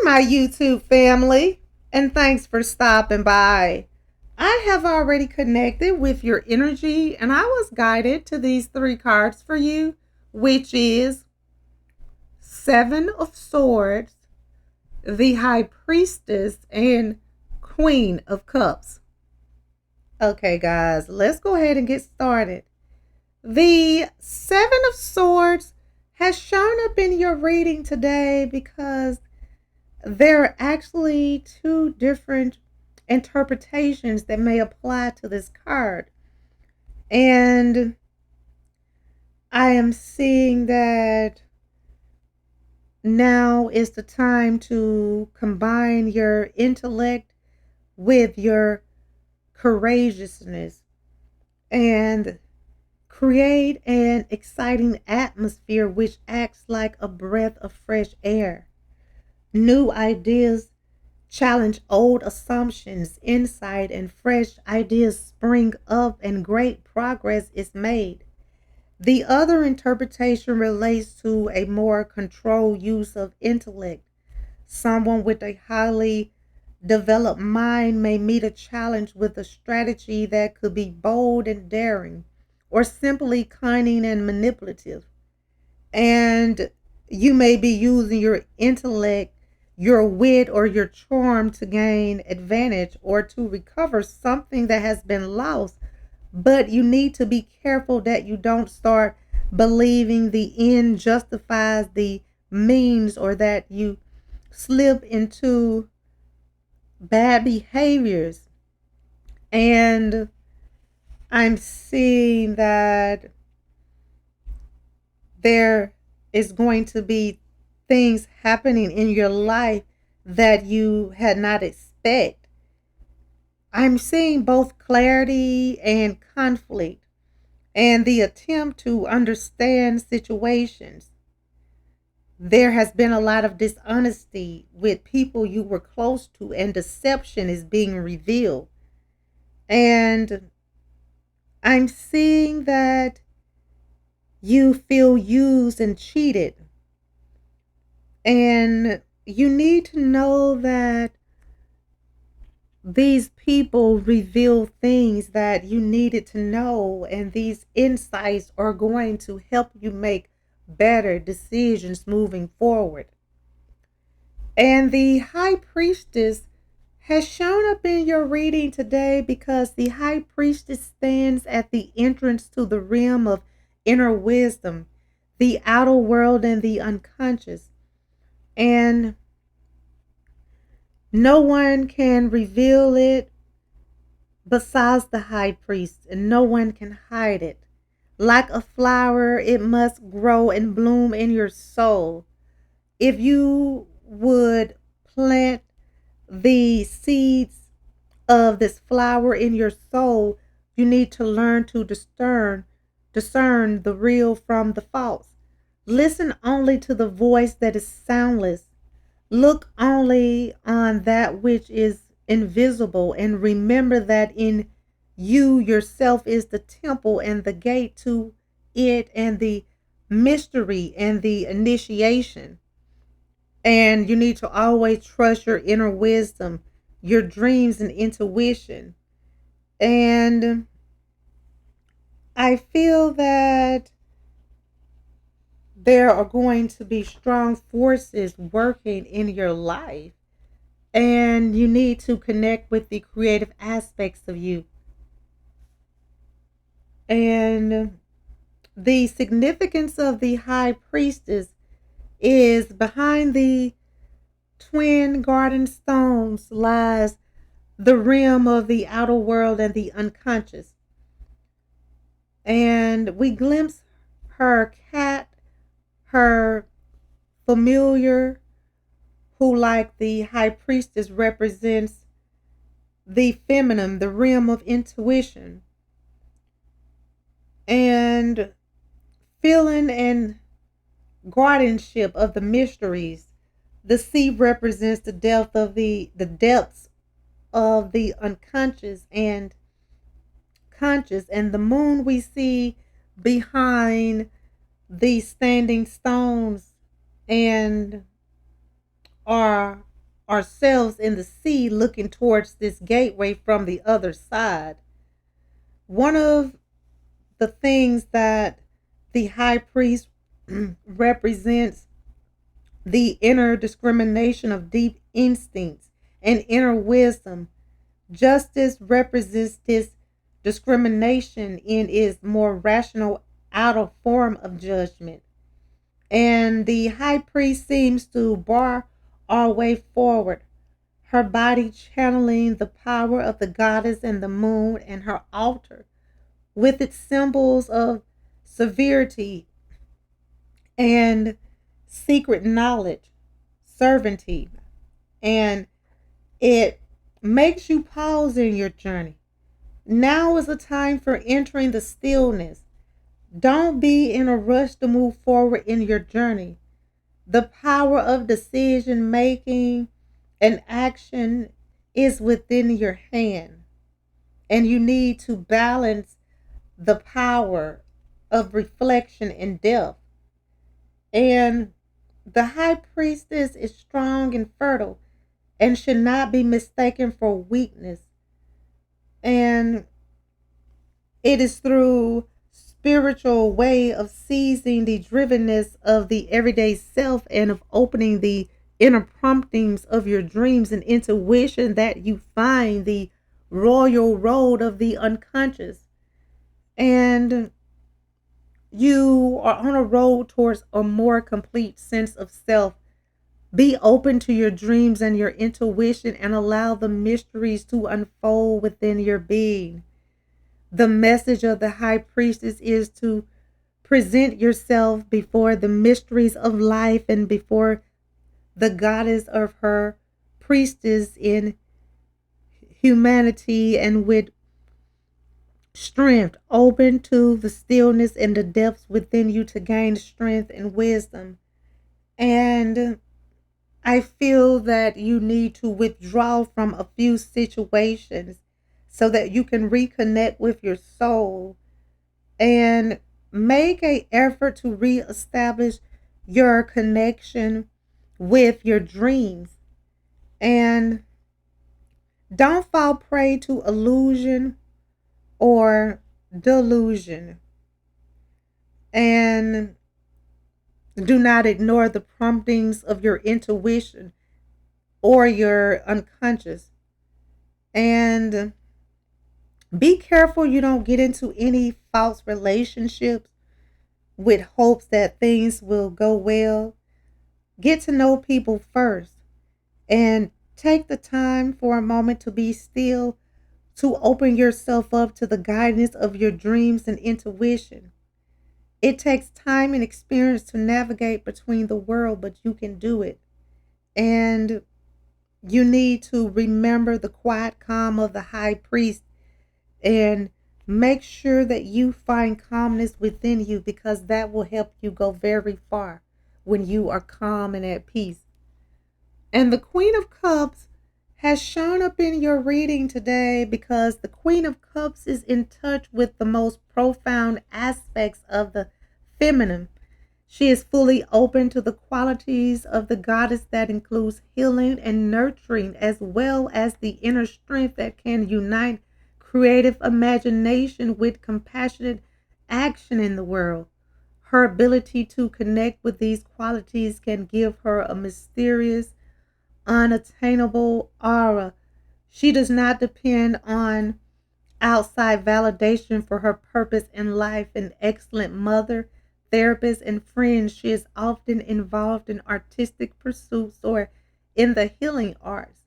my YouTube family, and thanks for stopping by. I have already connected with your energy, and I was guided to these three cards for you, which is Seven of Swords, the High Priestess, and Queen of Cups. Okay, guys, let's go ahead and get started. The Seven of Swords has shown up in your reading today because there are actually two different interpretations that may apply to this card. And I am seeing that now is the time to combine your intellect with your courageousness and create an exciting atmosphere which acts like a breath of fresh air. New ideas challenge old assumptions, insight and fresh ideas spring up, and great progress is made. The other interpretation relates to a more controlled use of intellect. Someone with a highly developed mind may meet a challenge with a strategy that could be bold and daring, or simply cunning and manipulative. And you may be using your intellect, your wit, or your charm to gain advantage or to recover something that has been lost. But you need to be careful that you don't start believing the end justifies the means, or that you slip into bad behaviors. And I'm seeing that there is going to be things happening in your life that you had not expect. I'm seeing both clarity and conflict and the attempt to understand situations. There has been a lot of dishonesty with people you were close to, and deception is being revealed. And I'm seeing that you feel used and cheated. And you need to know that these people reveal things that you needed to know, and these insights are going to help you make better decisions moving forward. And the High Priestess has shown up in your reading today because the High Priestess stands at the entrance to the realm of inner wisdom, the outer world, and the unconscious. And no one can reveal it besides the high priest, and no one can hide it. Like a flower, it must grow and bloom in your soul. If you would plant the seeds of this flower in your soul, you need to learn to discern the real from the false. Listen only to the voice that is soundless. Look only on that which is invisible, and remember that in you yourself is the temple and the gate to it, and the mystery and the initiation. And you need to always trust your inner wisdom, your dreams and intuition. And I feel that there are going to be strong forces working in your life, and you need to connect with the creative aspects of you. And the significance of the high priestess is behind the twin garden stones lies the realm of the outer world and the unconscious. And we glimpse her cat, her familiar, who, like the high priestess, represents the feminine, the realm of intuition, and feeling and guardianship of the mysteries. The sea represents the depths of the unconscious and conscious, and the moon we see behind the standing stones and are ourselves in the sea looking towards this gateway from the other side. One of the things that the high priest represents the inner discrimination of deep instincts and inner wisdom. Justice represents this discrimination in its more rational outer form of judgment. And the high priest seems to bar our way forward, her body channeling the power of the goddess and the moon, and her altar with its symbols of severity and secret knowledge, servantty, and it makes you pause in your journey. Now is the time for entering the stillness. Don't be in a rush to move forward in your journey. The power of decision making and action is within your hand, and you need to balance the power of reflection and depth. And the high priestess is strong and fertile and should not be mistaken for weakness. And it is through spiritual way of seizing the drivenness of the everyday self and of opening the inner promptings of your dreams and intuition that you find the royal road of the unconscious. And you are on a road towards a more complete sense of self. Be open to your dreams and your intuition and allow the mysteries to unfold within your being. The message of the high priestess is to present yourself before the mysteries of life and before the goddess of her priestess in humanity and with strength, open to the stillness and the depths within you to gain strength and wisdom. And I feel that you need to withdraw from a few situations so that you can reconnect with your soul and make a effort to reestablish your connection with your dreams. And don't fall prey to illusion or delusion. And do not ignore the promptings of your intuition or your unconscious. And be careful you don't get into any false relationships with hopes that things will go well. Get to know people first and take the time for a moment to be still, to open yourself up to the guidance of your dreams and intuition. It takes time and experience to navigate between the world, but you can do it. And you need to remember the quiet calm of the high priest and make sure that you find calmness within you because that will help you go very far when you are calm and at peace. And the Queen of Cups has shown up in your reading today because the Queen of Cups is in touch with the most profound aspects of the feminine. She is fully open to the qualities of the goddess that includes healing and nurturing, as well as the inner strength that can unite creative imagination with compassionate action in the world. Her ability to connect with these qualities can give her a mysterious, unattainable aura. She does not depend on outside validation for her purpose in life. An excellent mother, therapist, and friend, she is often involved in artistic pursuits or in the healing arts.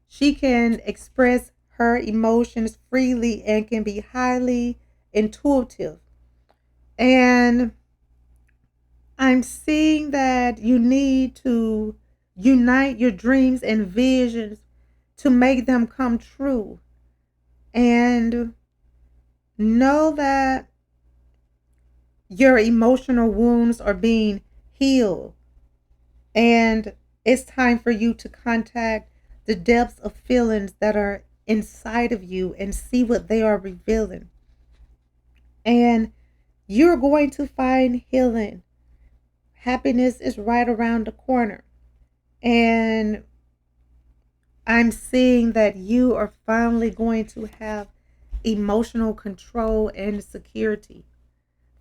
She can express her emotions freely and can be highly intuitive. And I'm seeing that you need to unite your dreams and visions to make them come true. And know that your emotional wounds are being healed. And it's time for you to contact the depths of feelings that are inside of you and see what they are revealing. And you're going to find healing. Happiness is right around the corner. And I'm seeing that you are finally going to have emotional control and security.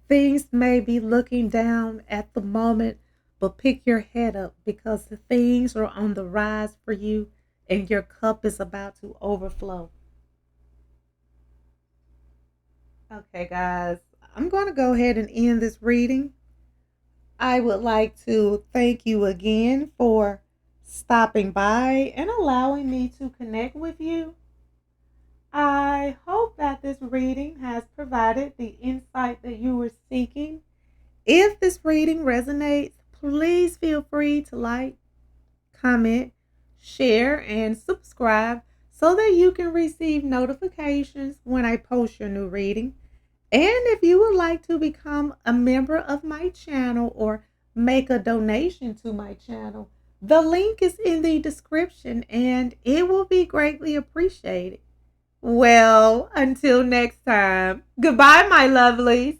Things may be looking down at the moment, but pick your head up because the things are on the rise for you and your cup is about to overflow. Okay, guys, I'm going to go ahead and end this reading. I would like to thank you again for stopping by and allowing me to connect with you. I hope that this reading has provided the insight that you were seeking. If this reading resonates, please feel free to like, comment, share, and subscribe so that you can receive notifications when I post your new reading. And if you would like to become a member of my channel or make a donation to my channel, the link is in the description and it will be greatly appreciated. Well, until next time, goodbye, my lovelies.